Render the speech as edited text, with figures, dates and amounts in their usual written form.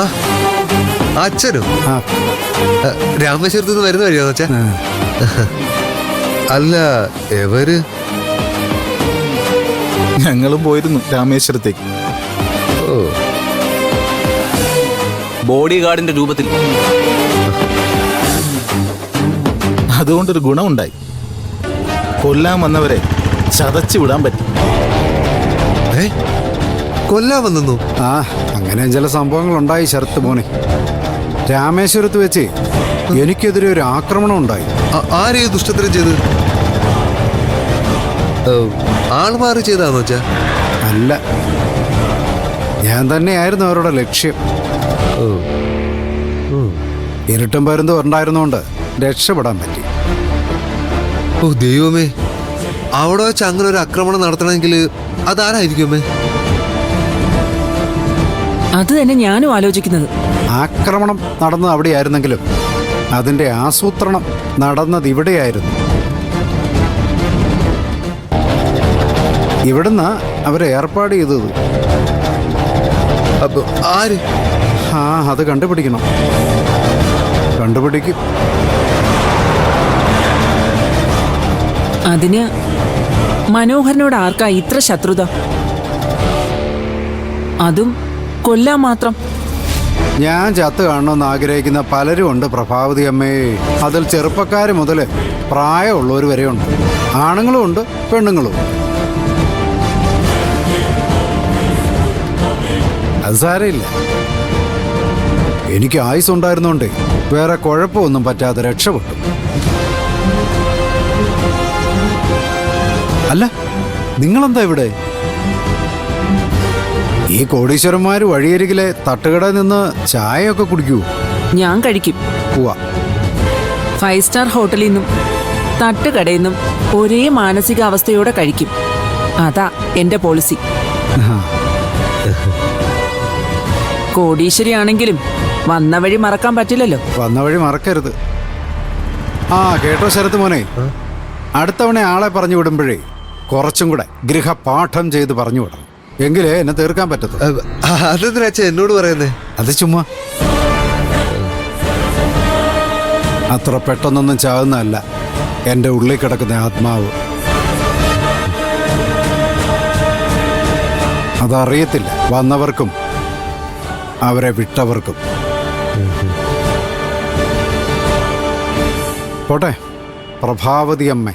ആ അച്ഛനോ? രാമേശ്വരത്ത് നിന്ന് വരുന്ന വഴിയാണോ അച്ഛൻ? അല്ല എവര്? ഞങ്ങളും പോയിരുന്നു രാമേശ്വരത്തേക്ക്. ഓ, ബോഡി ഗാർഡിന്റെ രൂപത്തിൽ. അതുകൊണ്ടൊരു ഗുണമുണ്ടായി. കൊല്ലാൻ വന്നവരെ ചതച്ചു വിടാൻ പറ്റി. കൊല്ലാൻ വന്നു? ആ, അങ്ങനെ ചില സംഭവങ്ങൾ ഉണ്ടായി ശരത്ത് മോനെ. രാമേശ്വരത്ത് വെച്ച് എനിക്കെതിരെ ഒരു ആക്രമണം ഉണ്ടായി. ആരെയും ദുഷ്ടത്തരം ചെയ്ത്? ആൾമാറി ചെയ്താന്നോ വെച്ചാ? അല്ല, ഞാൻ തന്നെയായിരുന്നു അവരുടെ ലക്ഷ്യം. ഇരുട്ടും പരുന്തും ഉണ്ടായിരുന്നോണ്ട് രക്ഷപ്പെടാൻ പറ്റി. ഓ ദൈവമേ, അവിടെ വെച്ച് അങ്ങനെ ഒരു ആക്രമണം നടത്തണമെങ്കിൽ അതാരായിരിക്കുമേ? അത് തന്നെ ഞാനും ആലോചിക്കുന്നത്. ആക്രമണം നടന്നത് അവിടെയായിരുന്നെങ്കിലും അതിന്റെ ആസൂത്രണം നടന്നത് ഇവിടെയായിരുന്നു. ഇവിടുന്ന് അവരെ ഏർപ്പാട് ചെയ്തത്. അപ്പൊ ആര്? ആ, അത് കണ്ടുപിടിക്കണം. കണ്ടുപിടിക്കും. അതിന് മനോഹരനോട് ആർക്കാ ഇത്ര ശത്രുത? അതും കൊല്ലാൻ മാത്രം. ഞാൻ ചത്ത് കാണണമെന്ന് ആഗ്രഹിക്കുന്ന പലരും ഉണ്ട് പ്രഭാവതി അമ്മേ. അതിൽ ചെറുപ്പക്കാർ മുതൽ പ്രായമുള്ളവർ വരെ ഉണ്ട്. ആണുങ്ങളും ഉണ്ട്, പെണ്ണുങ്ങളും. അത് സാരമില്ല, എനിക്ക് ആയുസ് ഉണ്ടായിരുന്നോണ്ടേ വേറെ കുഴപ്പമൊന്നും പറ്റാതെ രക്ഷപ്പെട്ടു. അല്ല, നിങ്ങളെന്താ ഇവിടെ? ഈ കോടീശ്വരന്മാര് വഴിയരികിലെ തട്ടുകടയിൽ നിന്ന് ചായയൊക്കെ കുടിക്കൂ? ഞാൻ കഴിക്കും. പോവാ. 5 സ്റ്റാർ ഹോട്ടലിൽ നിന്നും തട്ടുകടയിൽ നിന്നും ഒരേ മാനസികാവസ്ഥയോടെ കഴിക്കും. അതാ എന്റെ പോളിസി. കോടീശ്വരിയാണെങ്കിലും വന്ന വഴി മറക്കാൻ പറ്റില്ലല്ലോ. വന്ന വഴി മറക്കരുത്. ആ കേട്ടോ ശരത്ത് മോനെ, അടുത്തവണ ആളെ പറഞ്ഞു വിടുമ്പോഴേ കുറച്ചും കൂടെ ഗൃഹപാഠം ചെയ്ത് പറഞ്ഞു വിടണം. എങ്കിലേ എന്നെ തീർക്കാൻ പറ്റത്തു. അതെന്തിനാ അച്ഛൻ എന്നോട് പറയുന്നേ? അത് ചുമ്മാ. അത്ര പെട്ടെന്നൊന്നും ചാകുന്നതല്ല എൻ്റെ ഉള്ളിൽ കിടക്കുന്ന ആത്മാവ്. അതറിയത്തില്ല വന്നവർക്കും അവരെ വിട്ടവർക്കും. പോട്ടെ പ്രഭാവതി അമ്മ.